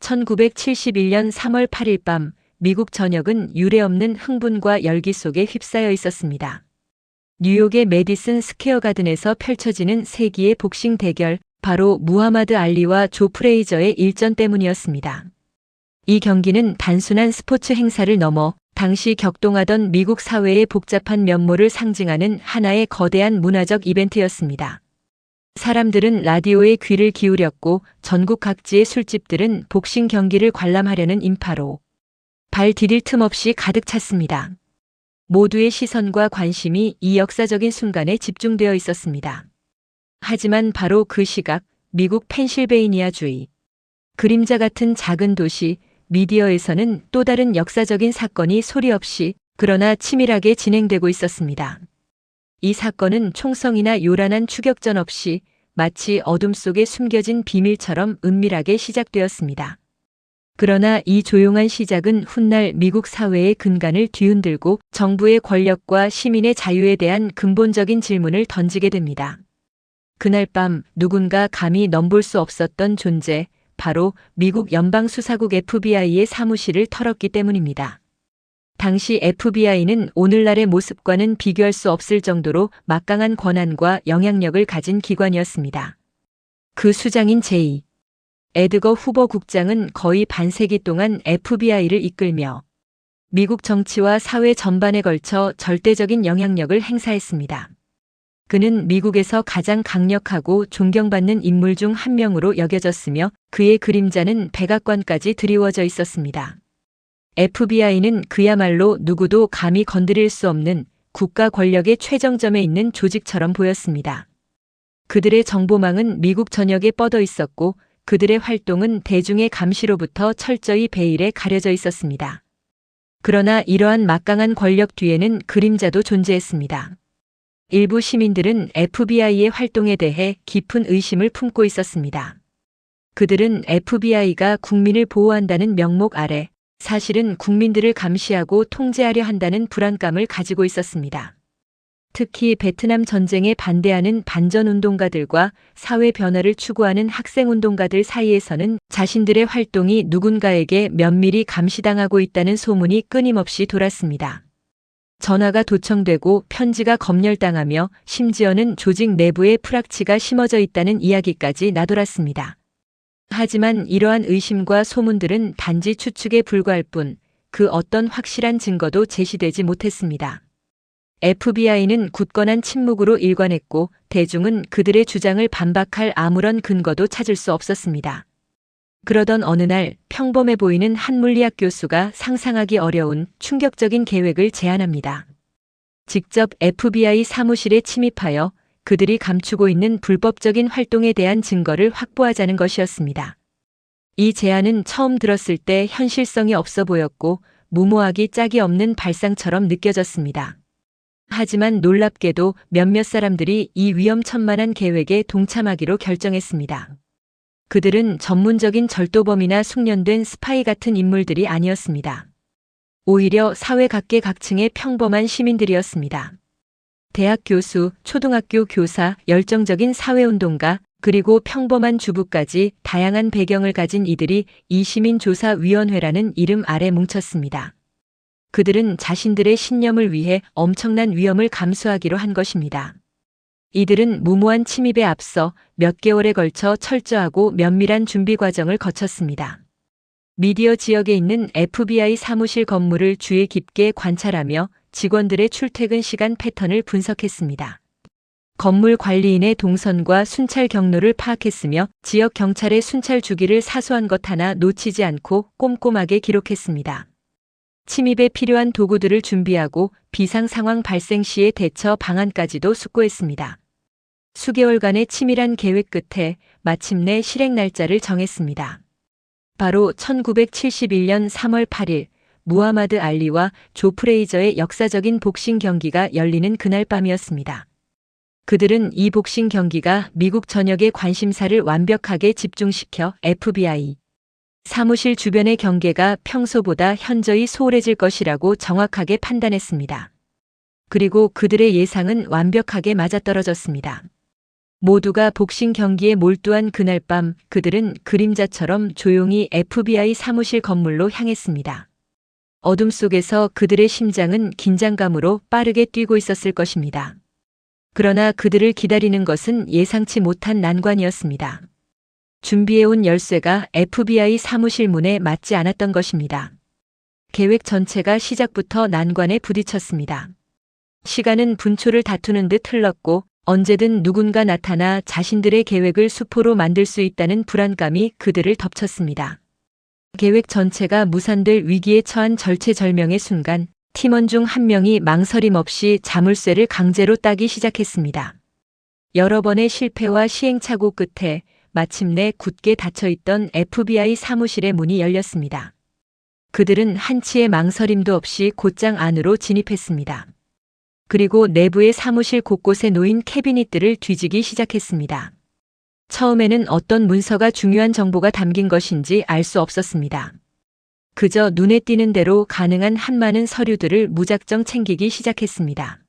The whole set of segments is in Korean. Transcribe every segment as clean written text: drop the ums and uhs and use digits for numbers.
1971년 3월 8일 밤 미국 전역은 유례없는 흥분과 열기 속에 휩싸여 있었습니다. 뉴욕의 메디슨 스퀘어 가든에서 펼쳐지는 세기의 복싱 대결, 바로 무하마드 알리와 조 프레이저의 일전 때문이었습니다. 이 경기는 단순한 스포츠 행사를 넘어 당시 격동하던 미국 사회의 복잡한 면모를 상징하는 하나의 거대한 문화적 이벤트였습니다. 사람들은 라디오에 귀를 기울였고 전국 각지의 술집들은 복싱 경기를 관람하려는 인파로 발 디딜 틈 없이 가득 찼습니다. 모두의 시선과 관심이 이 역사적인 순간에 집중되어 있었습니다. 하지만 바로 그 시각, 미국 펜실베이니아 주의 그림자 같은 작은 도시 미디어에서는 또 다른 역사적인 사건이 소리 없이 그러나 치밀하게 진행되고 있었습니다. 이 사건은 총성이나 요란한 추격전 없이 마치 어둠 속에 숨겨진 비밀처럼 은밀하게 시작되었습니다. 그러나 이 조용한 시작은 훗날 미국 사회의 근간을 뒤흔들고 정부의 권력과 시민의 자유에 대한 근본적인 질문을 던지게 됩니다. 그날 밤 누군가 감히 넘볼 수 없었던 존재, 바로 미국 연방수사국 FBI의 사무실을 털었기 때문입니다. 당시 FBI는 오늘날의 모습과는 비교할 수 없을 정도로 막강한 권한과 영향력을 가진 기관이었습니다. 그 수장인 제이 에드거 후버 국장은 거의 반세기 동안 FBI를 이끌며 미국 정치와 사회 전반에 걸쳐 절대적인 영향력을 행사했습니다. 그는 미국에서 가장 강력하고 존경받는 인물 중 한 명으로 여겨졌으며 그의 그림자는 백악관까지 드리워져 있었습니다. FBI는 그야말로 누구도 감히 건드릴 수 없는 국가 권력의 최정점에 있는 조직처럼 보였습니다. 그들의 정보망은 미국 전역에 뻗어 있었고 그들의 활동은 대중의 감시로부터 철저히 베일에 가려져 있었습니다. 그러나 이러한 막강한 권력 뒤에는 그림자도 존재했습니다. 일부 시민들은 FBI의 활동에 대해 깊은 의심을 품고 있었습니다. 그들은 FBI가 국민을 보호한다는 명목 아래 사실은 국민들을 감시하고 통제하려 한다는 불안감을 가지고 있었습니다. 특히 베트남 전쟁에 반대하는 반전운동가들과 사회 변화를 추구하는 학생운동가들 사이에서는 자신들의 활동이 누군가에게 면밀히 감시당하고 있다는 소문이 끊임없이 돌았습니다. 전화가 도청되고 편지가 검열당하며 심지어는 조직 내부에 프락치가 심어져 있다는 이야기까지 나돌았습니다. 하지만 이러한 의심과 소문들은 단지 추측에 불과할 뿐 그 어떤 확실한 증거도 제시되지 못했습니다. FBI는 굳건한 침묵으로 일관했고 대중은 그들의 주장을 반박할 아무런 근거도 찾을 수 없었습니다. 그러던 어느 날 평범해 보이는 한 물리학 교수가 상상하기 어려운 충격적인 계획을 제안합니다. 직접 FBI 사무실에 침입하여 그들이 감추고 있는 불법적인 활동에 대한 증거를 확보하자는 것이었습니다. 이 제안은 처음 들었을 때 현실성이 없어 보였고 무모하기 짝이 없는 발상처럼 느껴졌습니다. 하지만 놀랍게도 몇몇 사람들이 이 위험천만한 계획에 동참하기로 결정했습니다. 그들은 전문적인 절도범이나 숙련된 스파이 같은 인물들이 아니었습니다. 오히려 사회 각계각층의 평범한 시민들이었습니다. 대학 교수, 초등학교 교사, 열정적인 사회운동가, 그리고 평범한 주부까지 다양한 배경을 가진 이들이 이 시민조사위원회라는 이름 아래 뭉쳤습니다. 그들은 자신들의 신념을 위해 엄청난 위험을 감수하기로 한 것입니다. 이들은 무모한 침입에 앞서 몇 개월에 걸쳐 철저하고 면밀한 준비 과정을 거쳤습니다. 미디어 지역에 있는 FBI 사무실 건물을 주의 깊게 관찰하며 직원들의 출퇴근 시간 패턴을 분석했습니다. 건물 관리인의 동선과 순찰 경로를 파악했으며 지역 경찰의 순찰 주기를 사소한 것 하나 놓치지 않고 꼼꼼하게 기록했습니다. 침입에 필요한 도구들을 준비하고 비상 상황 발생 시의 대처 방안까지도 숙고했습니다. 수개월간의 치밀한 계획 끝에 마침내 실행 날짜를 정했습니다. 바로 1971년 3월 8일 무하마드 알리와 조 프레이저의 역사적인 복싱 경기가 열리는 그날 밤이었습니다. 그들은 이 복싱 경기가 미국 전역의 관심사를 완벽하게 집중시켜 FBI 사무실 주변의 경계가 평소보다 현저히 소홀해질 것이라고 정확하게 판단했습니다. 그리고 그들의 예상은 완벽하게 맞아떨어졌습니다. 모두가 복싱 경기에 몰두한 그날 밤 그들은 그림자처럼 조용히 FBI 사무실 건물로 향했습니다. 어둠 속에서 그들의 심장은 긴장감으로 빠르게 뛰고 있었을 것입니다. 그러나 그들을 기다리는 것은 예상치 못한 난관이었습니다. 준비해온 열쇠가 FBI 사무실 문에 맞지 않았던 것입니다. 계획 전체가 시작부터 난관에 부딪혔습니다. 시간은 분초를 다투는 듯 흘렀고 언제든 누군가 나타나 자신들의 계획을 수포로 만들 수 있다는 불안감이 그들을 덮쳤습니다. 계획 전체가 무산될 위기에 처한 절체절명의 순간 팀원 중 한 명이 망설임 없이 자물쇠를 강제로 따기 시작했습니다. 여러 번의 실패와 시행착오 끝에 마침내 굳게 닫혀있던 FBI 사무실의 문이 열렸습니다. 그들은 한치의 망설임도 없이 곧장 안으로 진입했습니다. 그리고 내부의 사무실 곳곳에 놓인 캐비닛들을 뒤지기 시작했습니다. 처음에는 어떤 문서가 중요한 정보가 담긴 것인지 알 수 없었습니다. 그저 눈에 띄는 대로 가능한 한 많은 서류들을 무작정 챙기기 시작했습니다.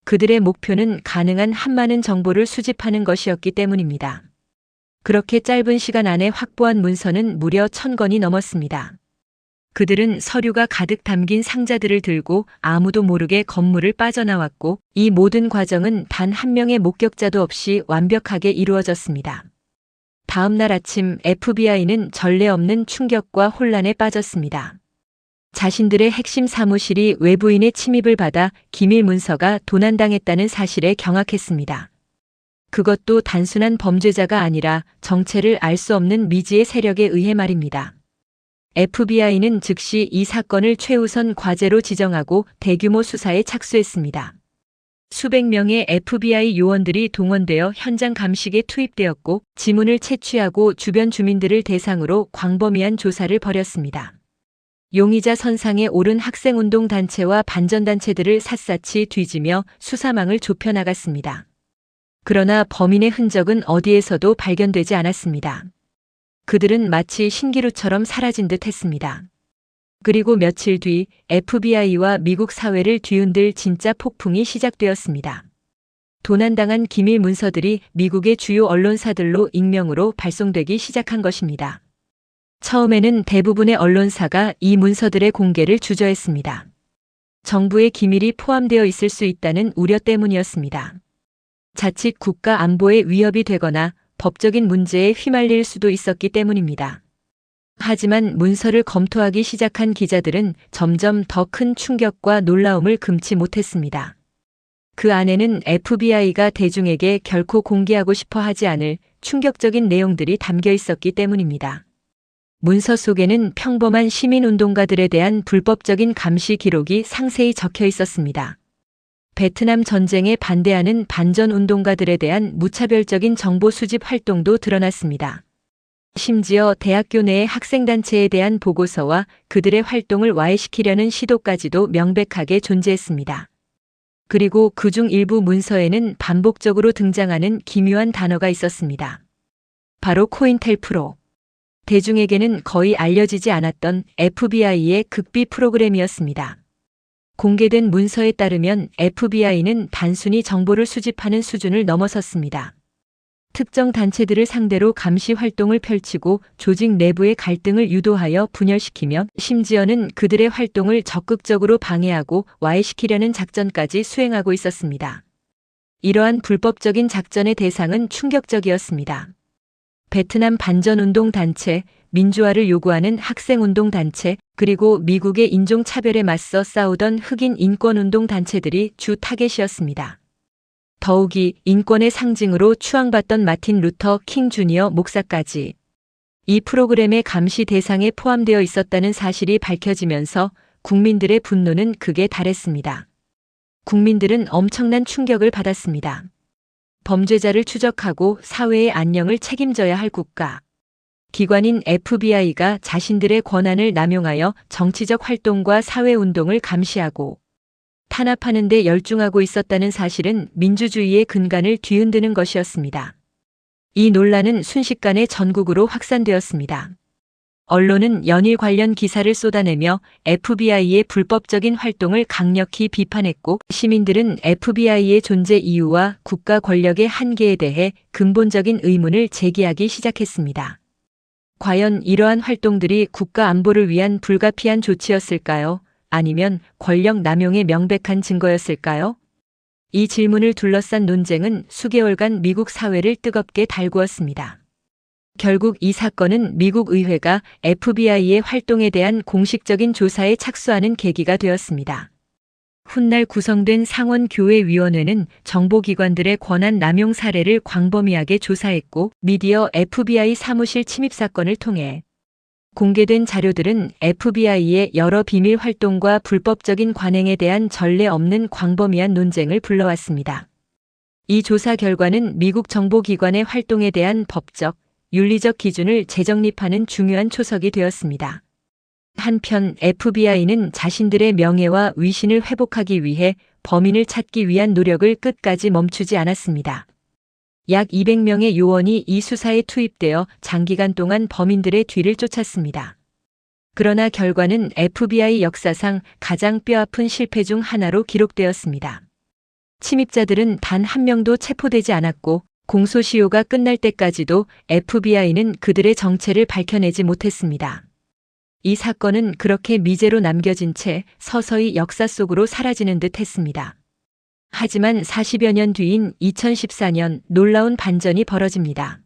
그들의 목표는 가능한 한 많은 정보를 수집하는 것이었기 때문입니다. 그렇게 짧은 시간 안에 확보한 문서는 무려 1000건이 넘었습니다. 그들은 서류가 가득 담긴 상자들을 들고 아무도 모르게 건물을 빠져나왔고 이 모든 과정은 단 한 명의 목격자도 없이 완벽하게 이루어졌습니다. 다음 날 아침 FBI는 전례 없는 충격과 혼란에 빠졌습니다. 자신들의 핵심 사무실이 외부인의 침입을 받아 기밀 문서가 도난당했다는 사실에 경악했습니다. 그것도 단순한 범죄자가 아니라 정체를 알 수 없는 미지의 세력에 의해 말입니다. FBI는 즉시 이 사건을 최우선 과제로 지정하고 대규모 수사에 착수했습니다. 수백 명의 FBI 요원들이 동원되어 현장 감식에 투입되었고 지문을 채취하고 주변 주민들을 대상으로 광범위한 조사를 벌였습니다. 용의자 선상에 오른 학생운동 단체와 반전단체들을 샅샅이 뒤지며 수사망을 좁혀나갔습니다. 그러나 범인의 흔적은 어디에서도 발견되지 않았습니다. 그들은 마치 신기루처럼 사라진 듯 했습니다. 그리고 며칠 뒤 FBI와 미국 사회를 뒤흔들 진짜 폭풍이 시작되었습니다. 도난당한 기밀 문서들이 미국의 주요 언론사들로 익명으로 발송되기 시작한 것입니다. 처음에는 대부분의 언론사가 이 문서들의 공개를 주저했습니다. 정부의 기밀이 포함되어 있을 수 있다는 우려 때문이었습니다. 자칫 국가 안보에 위협이 되거나 법적인 문제에 휘말릴 수도 있었기 때문입니다. 하지만 문서를 검토하기 시작한 기자들은 점점 더 큰 충격과 놀라움을 금치 못했습니다. 그 안에는 FBI가 대중에게 결코 공개하고 싶어 하지 않을 충격적인 내용들이 담겨 있었기 때문입니다. 문서 속에는 평범한 시민운동가들에 대한 불법적인 감시 기록이 상세히 적혀 있었습니다. 베트남 전쟁에 반대하는 반전운동가들에 대한 무차별적인 정보 수집 활동도 드러났습니다. 심지어 대학교 내의 학생단체에 대한 보고서와 그들의 활동을 와해시키려는 시도까지도 명백하게 존재했습니다. 그리고 그중 일부 문서에는 반복적으로 등장하는 기묘한 단어가 있었습니다. 바로 코인텔프로. 대중에게는 거의 알려지지 않았던 FBI의 극비 프로그램이었습니다. 공개된 문서에 따르면 FBI는 단순히 정보를 수집하는 수준을 넘어섰습니다. 특정 단체들을 상대로 감시 활동을 펼치고 조직 내부의 갈등을 유도하여 분열시키며 심지어는 그들의 활동을 적극적으로 방해하고 와해시키려는 작전까지 수행하고 있었습니다. 이러한 불법적인 작전의 대상은 충격적이었습니다. 베트남 반전운동단체, 민주화를 요구하는 학생운동단체, 그리고 미국의 인종차별에 맞서 싸우던 흑인 인권운동단체들이 주 타겟이었습니다. 더욱이 인권의 상징으로 추앙받던 마틴 루터 킹 주니어 목사까지 이 프로그램의 감시 대상에 포함되어 있었다는 사실이 밝혀지면서 국민들의 분노는 극에 달했습니다. 국민들은 엄청난 충격을 받았습니다. 범죄자를 추적하고 사회의 안녕을 책임져야 할 국가. 기관인 FBI가 자신들의 권한을 남용하여 정치적 활동과 사회운동을 감시하고 탄압하는 데 열중하고 있었다는 사실은 민주주의의 근간을 뒤흔드는 것이었습니다. 이 논란은 순식간에 전국으로 확산되었습니다. 언론은 연일 관련 기사를 쏟아내며 FBI의 불법적인 활동을 강력히 비판했고, 시민들은 FBI의 존재 이유와 국가 권력의 한계에 대해 근본적인 의문을 제기하기 시작했습니다. 과연 이러한 활동들이 국가 안보를 위한 불가피한 조치였을까요? 아니면 권력 남용의 명백한 증거였을까요? 이 질문을 둘러싼 논쟁은 수개월간 미국 사회를 뜨겁게 달구었습니다. 결국 이 사건은 미국 의회가 FBI의 활동에 대한 공식적인 조사에 착수하는 계기가 되었습니다. 훗날 구성된 상원교회위원회는 정보기관들의 권한 남용 사례를 광범위하게 조사했고, 미디어 FBI 사무실 침입 사건을 통해 공개된 자료들은 FBI의 여러 비밀 활동과 불법적인 관행에 대한 전례 없는 광범위한 논쟁을 불러왔습니다. 이 조사 결과는 미국 정보기관의 활동에 대한 법적, 윤리적 기준을 재정립하는 중요한 초석이 되었습니다. 한편 FBI는 자신들의 명예와 위신을 회복하기 위해 범인을 찾기 위한 노력을 끝까지 멈추지 않았습니다. 약 200명의 요원이 이 수사에 투입되어 장기간 동안 범인들의 뒤를 쫓았습니다. 그러나 결과는 FBI 역사상 가장 뼈아픈 실패 중 하나로 기록되었습니다. 침입자들은 단 한 명도 체포되지 않았고, 공소시효가 끝날 때까지도 FBI는 그들의 정체를 밝혀내지 못했습니다. 이 사건은 그렇게 미제로 남겨진 채 서서히 역사 속으로 사라지는 듯 했습니다. 하지만 40여 년 뒤인 2014년 놀라운 반전이 벌어집니다.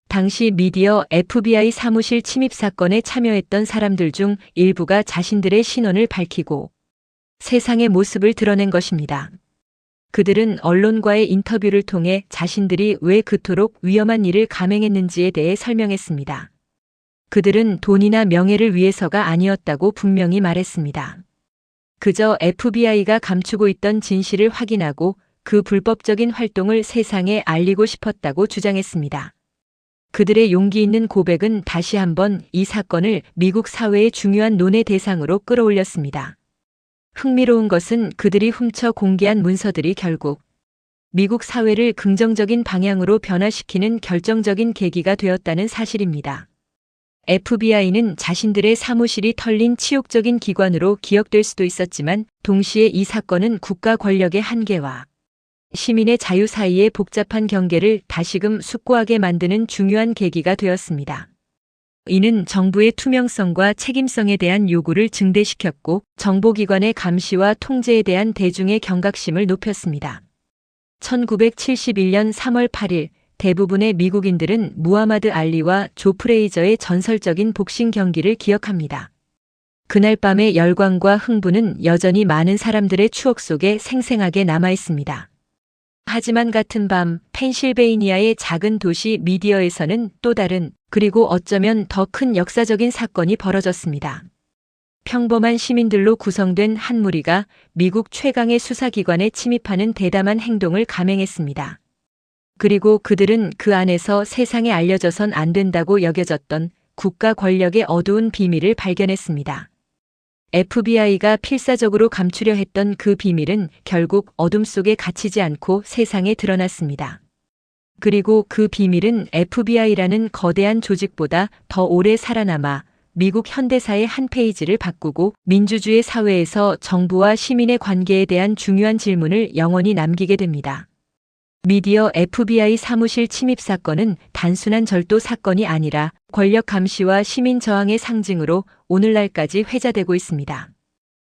당시 미디어 FBI 사무실 침입 사건에 참여했던 사람들 중 일부가 자신들의 신원을 밝히고 세상의 모습을 드러낸 것입니다. 그들은 언론과의 인터뷰를 통해 자신들이 왜 그토록 위험한 일을 감행했는지에 대해 설명했습니다. 그들은 돈이나 명예를 위해서가 아니었다고 분명히 말했습니다. 그저 FBI가 감추고 있던 진실을 확인하고 그 불법적인 활동을 세상에 알리고 싶었다고 주장했습니다. 그들의 용기 있는 고백은 다시 한번 이 사건을 미국 사회의 중요한 논의 대상으로 끌어올렸습니다. 흥미로운 것은 그들이 훔쳐 공개한 문서들이 결국 미국 사회를 긍정적인 방향으로 변화시키는 결정적인 계기가 되었다는 사실입니다. FBI는 자신들의 사무실이 털린 치욕적인 기관으로 기억될 수도 있었지만, 동시에 이 사건은 국가 권력의 한계와 시민의 자유 사이의 복잡한 경계를 다시금 숙고하게 만드는 중요한 계기가 되었습니다. 이는 정부의 투명성과 책임성에 대한 요구를 증대시켰고, 정보기관의 감시와 통제에 대한 대중의 경각심을 높였습니다. 1971년 3월 8일 대부분의 미국인들은 무하마드 알리와 조 프레이저의 전설적인 복싱 경기를 기억합니다. 그날 밤의 열광과 흥분은 여전히 많은 사람들의 추억 속에 생생하게 남아 있습니다. 하지만 같은 밤 펜실베이니아의 작은 도시 미디어에서는 또 다른, 그리고 어쩌면 더 큰 역사적인 사건이 벌어졌습니다. 평범한 시민들로 구성된 한 무리가 미국 최강의 수사기관에 침입하는 대담한 행동을 감행했습니다. 그리고 그들은 그 안에서 세상에 알려져선 안 된다고 여겨졌던 국가 권력의 어두운 비밀을 발견했습니다. FBI가 필사적으로 감추려 했던 그 비밀은 결국 어둠 속에 갇히지 않고 세상에 드러났습니다. 그리고 그 비밀은 FBI라는 거대한 조직보다 더 오래 살아남아 미국 현대사의 한 페이지를 바꾸고 민주주의 사회에서 정부와 시민의 관계에 대한 중요한 질문을 영원히 남기게 됩니다. 미디어 FBI 사무실 침입 사건은 단순한 절도 사건이 아니라 권력 감시와 시민 저항의 상징으로 오늘날까지 회자되고 있습니다.